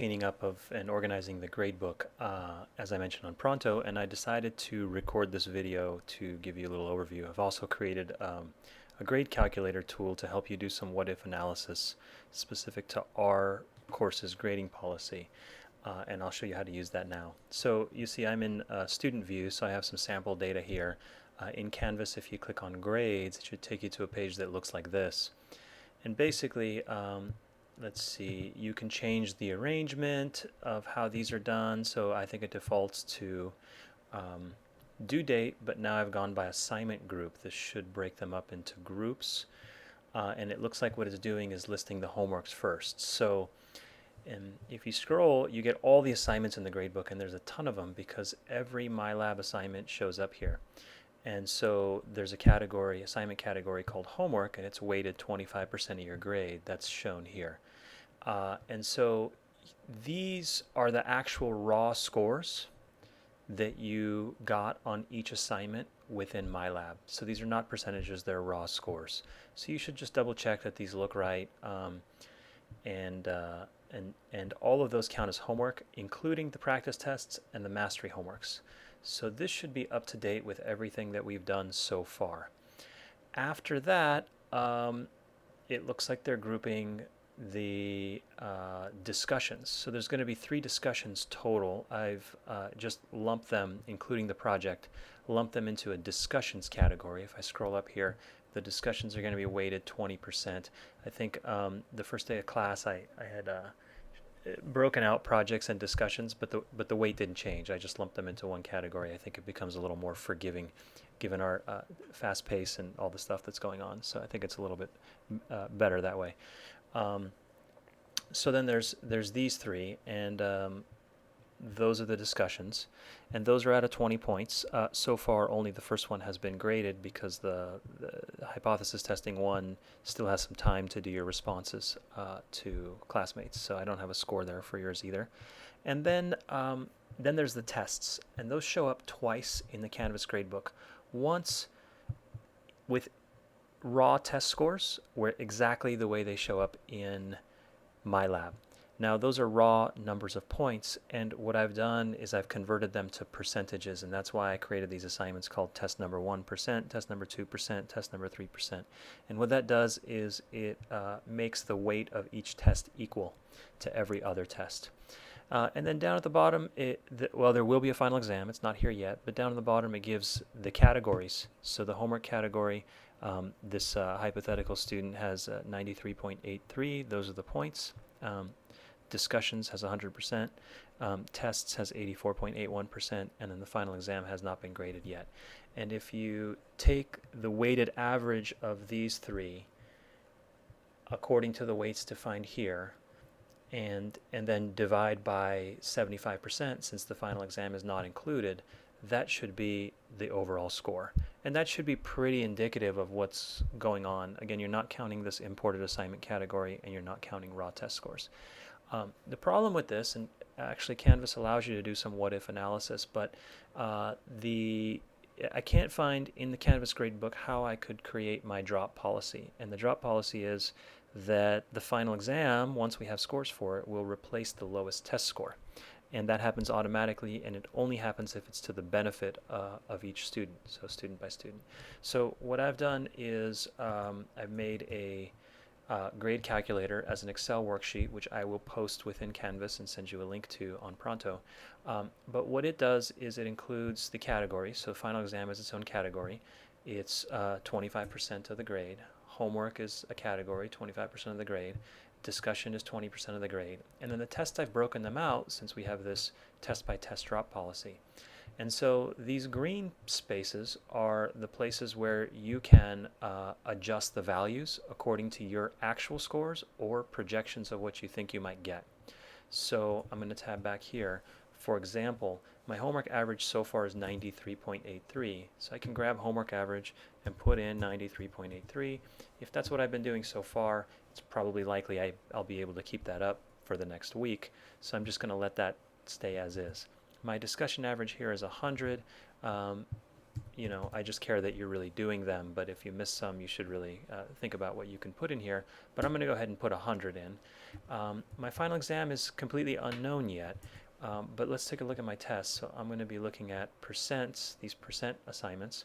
Cleaning up of and organizing the gradebook, as I mentioned on Pronto, and I decided to record this video to give you a little overview. I've also created a grade calculator tool to help you do some what-if analysis specific to our course's grading policy, and I'll show you how to use that now. So you see I'm in student view, so I have some sample data here. In Canvas, if you click on grades, it should take you to a page that looks like this. And basically, let's see, you can change the arrangement of how these are done. So I think it defaults to due date, but now I've gone by assignment group. This should break them up into groups. And it looks like what it's doing is listing the homeworks first. So if you scroll, you get all the assignments in the gradebook, and there's a ton of them because every MyLab assignment shows up here. And so there's a category, assignment category called homework, and it's weighted 25% of your grade. That's shown here. And so these are the actual raw scores that you got on each assignment within MyLab. So these are not percentages, they're raw scores. So you should just double check that these look right. And all of those count as homework, including the practice tests and the mastery homeworks. So this should be up to date with everything that we've done so far. After that, it looks like they're grouping the discussions. So there's going to be 3 discussions total. I've just lumped them, including the project, lumped them into a discussions category. If I scroll up here, the discussions are going to be weighted 20%. I think the first day of class I had broken out projects and discussions, but the weight didn't change. I just lumped them into one category. I think it becomes a little more forgiving given our fast pace and all the stuff that's going on. So I think it's a little bit better that way. So then there's these 3, and those are the discussions, and those are out of 20 points. So far, only the first one has been graded because the hypothesis testing one still has some time to do your responses to classmates. So I don't have a score there for yours either. And then there's the tests, and those show up twice in the Canvas gradebook. Once with raw test scores, where exactly the way they show up in MyLab. Now those are raw numbers of points, and what I've done is I've converted them to percentages, and that's why I created these assignments called test number 1%, test number 2%, test number 3%. And what that does is it makes the weight of each test equal to every other test. And then down at the bottom, well, there will be a final exam. It's not here yet, but down at the bottom it gives the categories. So the homework category, this hypothetical student has 93.83. Those are the points. Discussions has 100%, tests has 84.81%, and then the final exam has not been graded yet. And if you take the weighted average of these 3 according to the weights defined here, and then divide by 75%, since the final exam is not included, that should be the overall score. And that should be pretty indicative of what's going on. Again, you're not counting this imported assignment category, and you're not counting raw test scores. The problem with this, and actually Canvas allows you to do some what-if analysis, but I can't find in the Canvas gradebook how I could create my drop policy. And the drop policy is that the final exam, once we have scores for it, will replace the lowest test score. And that happens automatically, and it only happens if it's to the benefit of each student, so student by student. So what I've done is I've made a grade calculator as an Excel worksheet, which I will post within Canvas and send you a link to on Pronto. But what it does is it includes the category. So final exam is its own category. It's 25% of the grade. Homework is a category, 25% of the grade. Discussion is 20% of the grade. And then the tests, I've broken them out since we have this test by test drop policy. And so these green spaces are the places where you can adjust the values according to your actual scores or projections of what you think you might get. So I'm going to tab back here. For example, my homework average so far is 93.83. So I can grab homework average and put in 93.83. If that's what I've been doing so far, it's probably likely I'll be able to keep that up for the next week. So I'm just going to let that stay as is. My discussion average here is 100. I just care that you're really doing them, but if you miss some, you should really think about what you can put in here. But I'm going to go ahead and put 100 in. My final exam is completely unknown yet, but let's take a look at my tests. So I'm going to be looking at percents, these percent assignments.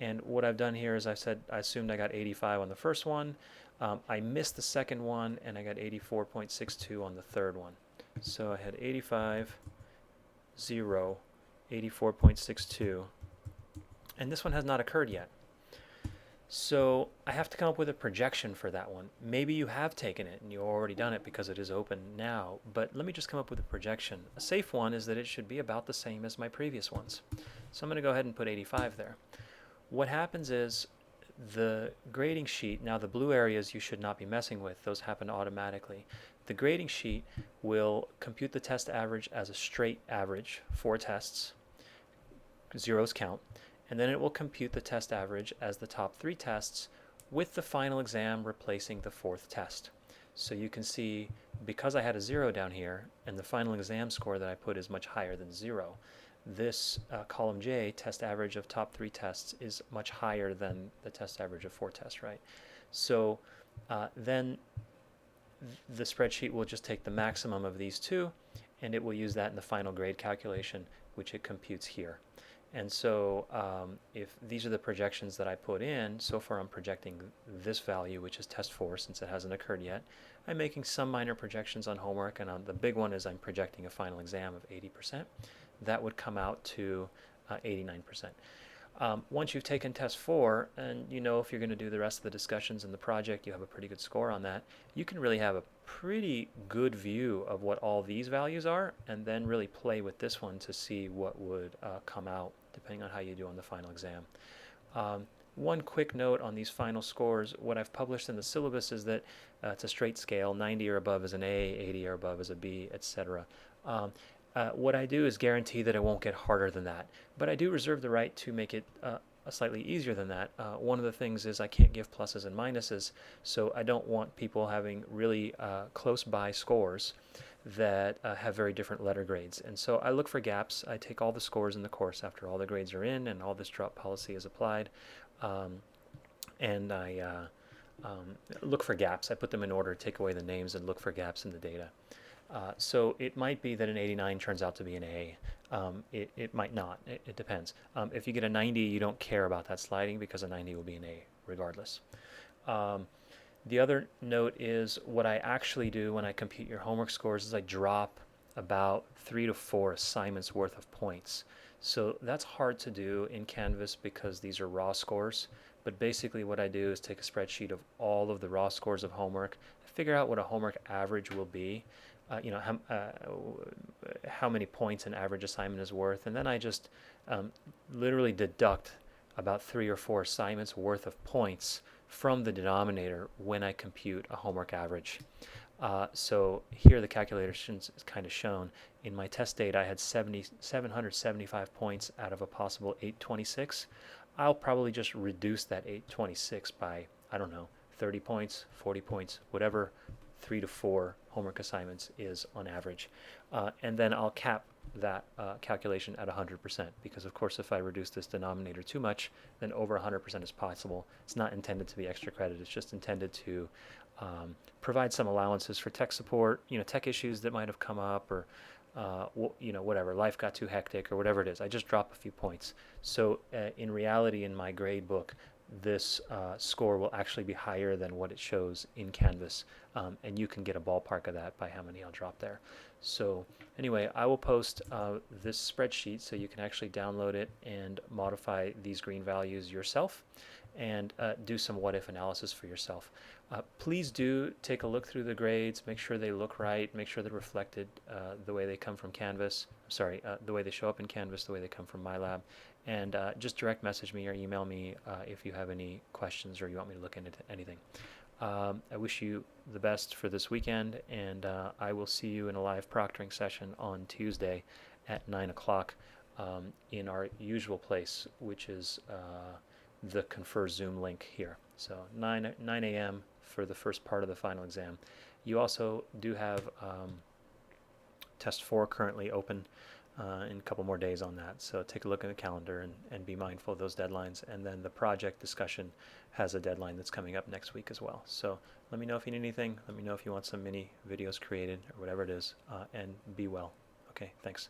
And what I've done here is I assumed I got 85 on the first one. I missed the second one, and I got 84.62 on the third one. So I had 85, 0, 84.62, and this one has not occurred yet. So I have to come up with a projection for that one. Maybe you have taken it and you've already done it because it is open now, but let me just come up with a projection. A safe one is that it should be about the same as my previous ones. So I'm going to go ahead and put 85 there. What happens is the grading sheet, now the blue areas you should not be messing with, those happen automatically. The grading sheet will compute the test average as a straight average, 4 tests, zeros count, and then it will compute the test average as the top 3 tests with the final exam replacing the 4th test. So you can see, because I had a 0 down here and the final exam score that I put is much higher than 0, this column J, test average of top 3 tests, is much higher than the test average of 4 tests, right? So then the spreadsheet will just take the maximum of these two, and it will use that in the final grade calculation, which it computes here. And so if these are the projections that I put in, so far I'm projecting this value, which is test 4, since it hasn't occurred yet. I'm making some minor projections on homework, and on the big one is I'm projecting a final exam of 80%. That would come out to 89%. Once you've taken test 4, and you know if you're going to do the rest of the discussions in the project, you have a pretty good score on that, you can really have a pretty good view of what all these values are, and then really play with this one to see what would come out, depending on how you do on the final exam. One quick note on these final scores: what I've published in the syllabus is that it's a straight scale. 90 or above is an A, 80 or above is a B, etc. What I do is guarantee that it won't get harder than that, but I do reserve the right to make it slightly easier than that. One of the things is I can't give pluses and minuses, so I don't want people having really close by scores that have very different letter grades. And so I look for gaps. I take all the scores in the course after all the grades are in and all this drop policy is applied, and I look for gaps. I put them in order, take away the names, and look for gaps in the data. So it might be that an 89 turns out to be an A. It might not. It depends. If you get a 90, you don't care about that sliding because a 90 will be an A regardless. The other note is what I actually do when I compute your homework scores is I drop about 3 to 4 assignments worth of points. So that's hard to do in Canvas because these are raw scores. But basically what I do is take a spreadsheet of all of the raw scores of homework, figure out what a homework average will be, how many points an average assignment is worth, and then I just literally deduct about 3 or 4 assignments worth of points from the denominator when I compute a homework average. So here the calculation is kind of shown. In my test data I had 775 points out of a possible 826. I'll probably just reduce that 826 by, I don't know, 30 points, 40 points, whatever 3 to 4 homework assignments is on average. And then I'll cap that calculation at 100%, because of course if I reduce this denominator too much, then over 100% is possible. It's not intended to be extra credit, it's just intended to provide some allowances for tech support, tech issues that might have come up, or whatever, life got too hectic or whatever it is. I just drop a few points. So in reality, in my grade book, this score will actually be higher than what it shows in Canvas, and you can get a ballpark of that by how many I'll drop there. So anyway, I will post this spreadsheet so you can actually download it and modify these green values yourself, and do some what-if analysis for yourself. Please do take a look through the grades, make sure they look right, make sure they're reflected the way they come from Canvas, the way they show up in Canvas, the way they come from MyLab, and just direct message me or email me if you have any questions or you want me to look into anything. I wish you the best for this weekend, and I will see you in a live proctoring session on Tuesday at 9 o'clock in our usual place, which is the Confer Zoom link here. So 9 a.m. for the first part of the final exam. You also do have test 4 currently open. in a couple more days on that. So take a look at the calendar and be mindful of those deadlines. And then the project discussion has a deadline that's coming up next week as well. So let me know if you need anything. Let me know if you want some mini videos created or whatever it is. And be well. Okay, thanks.